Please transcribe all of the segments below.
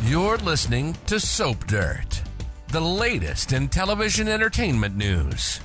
You're listening to Soap Dirt, the latest in television entertainment news.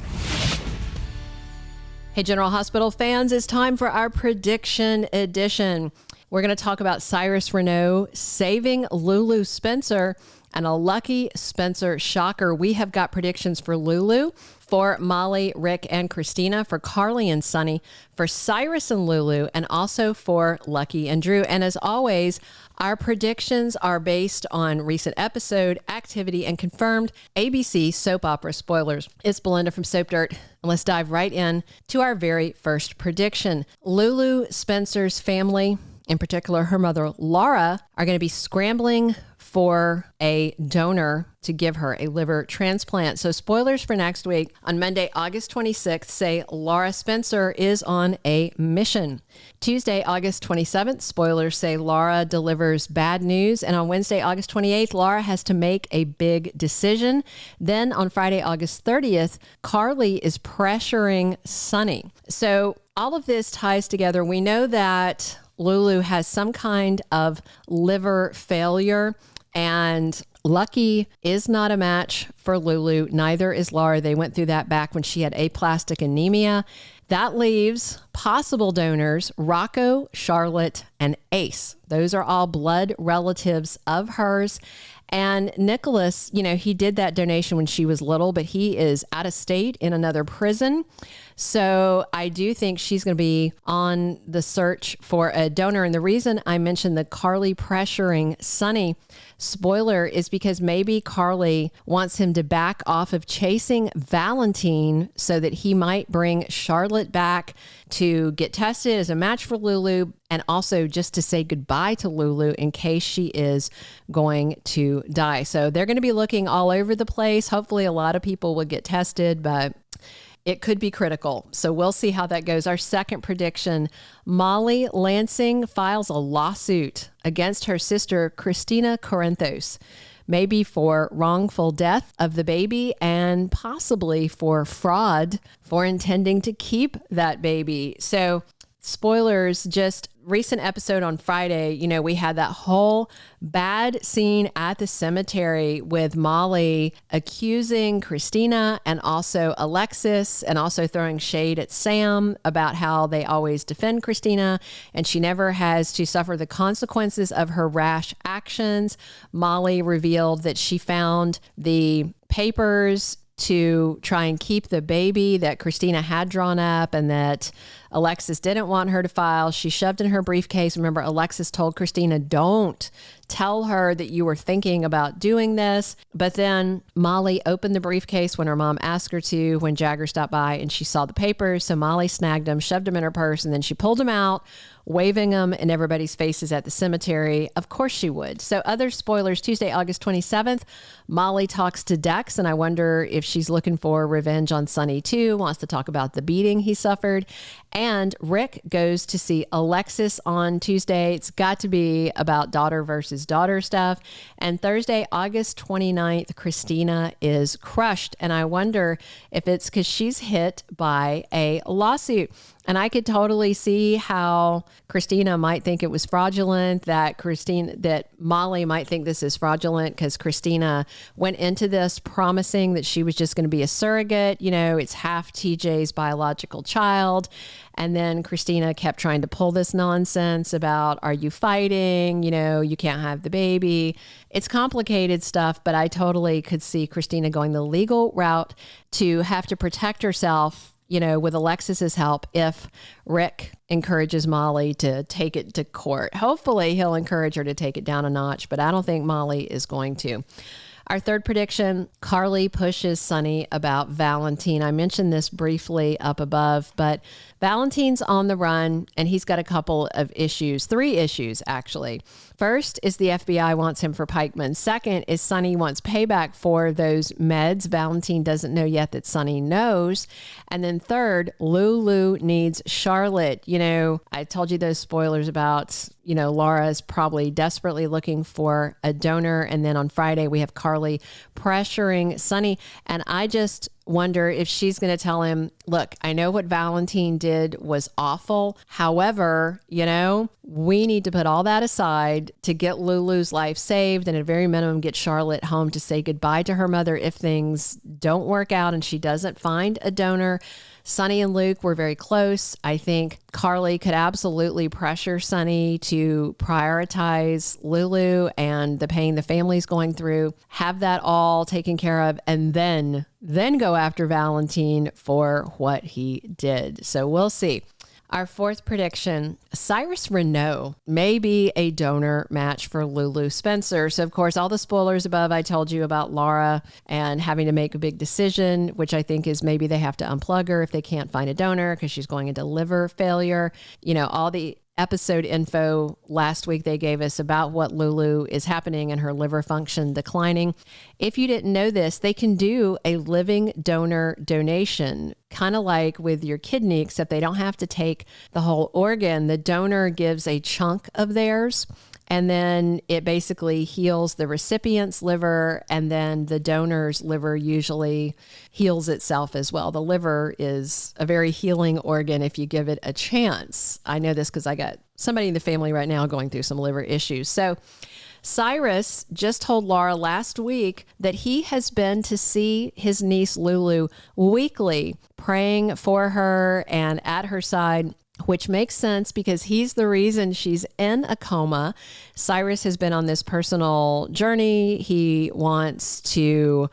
Hey, General Hospital fans, it's time for our prediction edition. We're going to talk about Cyrus Renault saving Lulu Spencer and a lucky Spencer shocker. We have got predictions for Lulu, for Molly, Rick, and Christina, for Carly and Sonny, for Cyrus and Lulu, and also for Lucky and Drew. And as always, our predictions are based on recent episode, activity, and confirmed ABC soap opera spoilers. It's Belinda from Soap Dirt, and let's dive right in to our very first prediction. Lulu Spencer's family, in particular her mother Laura, are going to be scrambling for a donor to give her a liver transplant. So spoilers for next week. On Monday, August 26th, say Laura Spencer is on a mission. Tuesday, August 27th, spoilers say Laura delivers bad news. And on Wednesday, August 28th, Laura has to make a big decision. Then on Friday, August 30th, Carly is pressuring Sonny. So all of this ties together. We know that Lulu has some kind of liver failure, and Lucky is not a match for Lulu. Neither is Laura. They went through that back when she had aplastic anemia. That leaves possible donors, Rocco, Charlotte, and Ace. Those are all blood relatives of hers. And Nicholas, he did that donation when she was little, but he is out of state in another prison. So I do think she's going to be on the search for a donor. And the reason I mentioned the Carly pressuring Sonny spoiler is because maybe Carly wants him to back off of chasing Valentine so that he might bring Charlotte back to get tested as a match for Lulu, and also just to say goodbye to Lulu in case she is going to die. So they're going to be looking all over the place. Hopefully a lot of people will get tested, but it could be critical. So we'll see how that goes. Our second prediction, Molly Lansing files a lawsuit against her sister, Sonny Corinthos, maybe for wrongful death of the baby and possibly for fraud for intending to keep that baby. So spoilers, just recent episode on Friday, we had that whole bad scene at the cemetery with Molly accusing Kristina and also Alexis, and also throwing shade at Sam about how they always defend Kristina and she never has to suffer the consequences of her rash actions. Molly revealed that she found the papers to try and keep the baby that Christina had drawn up and that Alexis didn't want her to file. She shoved in her briefcase. Remember, Alexis told Christina, don't tell her that you were thinking about doing this. But then Molly opened the briefcase when her mom asked her to, when Jagger stopped by, and she saw the papers. So Molly snagged them, shoved them in her purse, and then she pulled them out, waving them in everybody's faces at the cemetery. Of course she would. So other spoilers, Tuesday, August 27th, Molly talks to Dex, and I wonder if she's looking for revenge on Sonny too, wants to talk about the beating he suffered. And Rick goes to see Alexis on Tuesday. It's got to be about daughter versus daughter stuff. And Thursday, August 29th, Christina is crushed. And I wonder if it's because she's hit by a lawsuit. And I could totally see how Christina might think it was fraudulent, that Molly might think this is fraudulent because Christina went into this promising that she was just going to be a surrogate. It's half TJ's biological child. And then Christina kept trying to pull this nonsense about, are you fighting? You can't have the baby. It's complicated stuff, but I totally could see Christina going the legal route to have to protect herself, with Alexis's help, if Rick encourages Molly to take it to court. Hopefully he'll encourage her to take it down a notch, but I don't think Molly is going to. Our third prediction, Carly pushes Sonny about Valentine. I mentioned this briefly up above, but Valentine's on the run and he's got a couple of issues, 3 issues actually. First is the FBI wants him for Pikeman. Second is Sonny wants payback for those meds. Valentine doesn't know yet that Sonny knows. And then third, Lulu needs Charlotte. I told you those spoilers about, Laura's probably desperately looking for a donor. And then on Friday, we have Carly pressuring Sonny. And I just wonder if she's going to tell him, look, I know what Valentine did was awful. However, we need to put all that aside to get Lulu's life saved and at a very minimum get Charlotte home to say goodbye to her mother if things don't work out and she doesn't find a donor. Sonny and Luke were very close. I think Carly could absolutely pressure Sonny to prioritize Lulu and the pain the family's going through, have that all taken care of, and then go after Valentine for what he did. So we'll see. Our fourth prediction, Cyrus Renault may be a donor match for Lulu Spencer. So, of course, all the spoilers above, I told you about Laura and having to make a big decision, which I think is maybe they have to unplug her if they can't find a donor because she's going into liver failure. All the episode info last week they gave us about what Lulu is happening and her liver function declining. If you didn't know this, they can do a living donor donation, kind of like with your kidney, except they don't have to take the whole organ. The donor gives a chunk of theirs, and then it basically heals the recipient's liver, and then the donor's liver usually heals itself as well. The liver is a very healing organ if you give it a chance. I know this because I got somebody in the family right now going through some liver issues. So Cyrus just told Laura last week that he has been to see his niece Lulu weekly, praying for her and at her side, which makes sense because he's the reason she's in a coma. Cyrus has been on this personal journey. He wants to,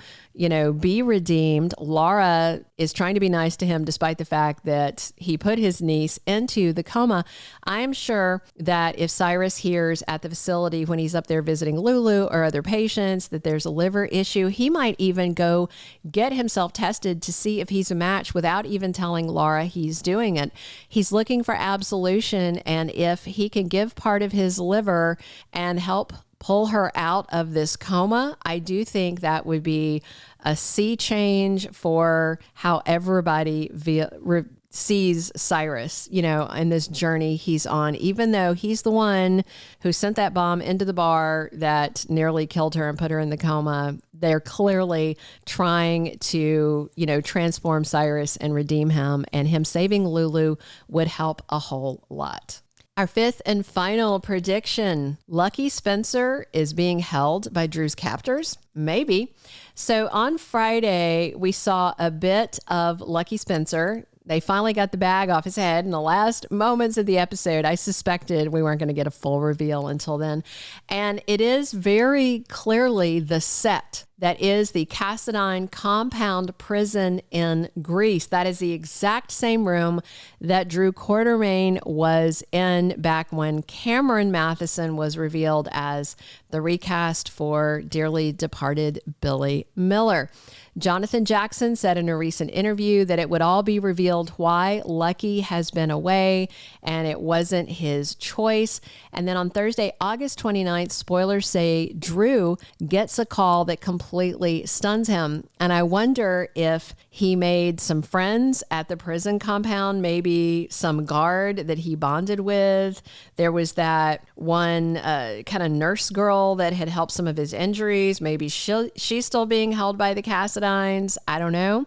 be redeemed. Laura is trying to be nice to him despite the fact that he put his niece into the coma. I'm sure that if Cyrus hears at the facility when he's up there visiting Lulu or other patients that there's a liver issue, he might even go get himself tested to see if he's a match without even telling Laura he's doing it. He's looking for absolution, and if he can give part of his liver and help pull her out of this coma, I do think that would be a sea change for how everybody sees Cyrus, in this journey he's on, even though he's the one who sent that bomb into the bar that nearly killed her and put her in the coma. They're clearly trying to, transform Cyrus and redeem him, and him saving Lulu would help a whole lot. Our fifth and final prediction, Lucky Spencer is being held by Drew's captors. Maybe. So on Friday, we saw a bit of Lucky Spencer. They finally got the bag off his head in the last moments of the episode. I suspected we weren't going to get a full reveal until then. And it is very clearly the set that is the Cassadine compound prison in Greece. That is the exact same room that Drew Quartermain was in back when Cameron Matheson was revealed as the recast for dearly departed Billy Miller. Jonathan Jackson said in a recent interview that it would all be revealed why Lucky has been away and it wasn't his choice. And then on Thursday, August 29th, spoilers say Drew gets a call that completely stuns him. And I wonder if he made some friends at the prison compound, maybe some guard that he bonded with. There was that one kind of nurse girl that had helped some of his injuries. Maybe she's still being held by the Cassadines. I don't know.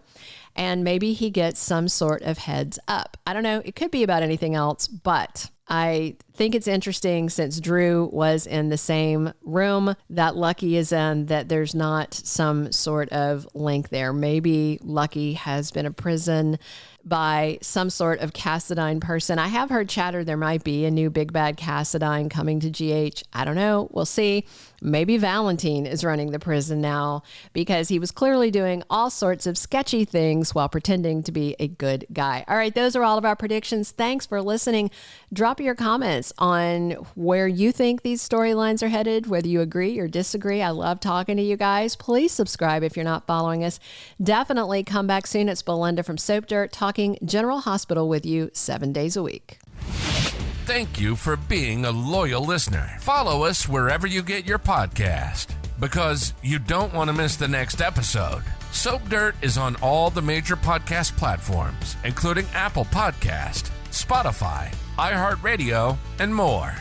And maybe he gets some sort of heads up. I don't know. It could be about anything else, but I think it's interesting since Drew was in the same room that Lucky is in, that there's not some sort of link there. Maybe Lucky has been imprisoned by some sort of Cassadine person. I have heard chatter there might be a new big bad Cassadine coming to GH. I don't know. We'll see. Maybe Valentine is running the prison now because he was clearly doing all sorts of sketchy things while pretending to be a good guy. All right, those are all of our predictions. Thanks for listening. Drop your comments on where you think these storylines are headed, whether you agree or disagree. I love talking to you guys. Please subscribe if you're not following us. Definitely come back soon. It's Belinda from Soap Dirt talking General Hospital with you 7 days a week. Thank you for being a loyal listener. Follow us wherever you get your podcast because you don't want to miss the next episode. Soap Dirt is on all the major podcast platforms, including Apple Podcast, Spotify, iHeartRadio, and more.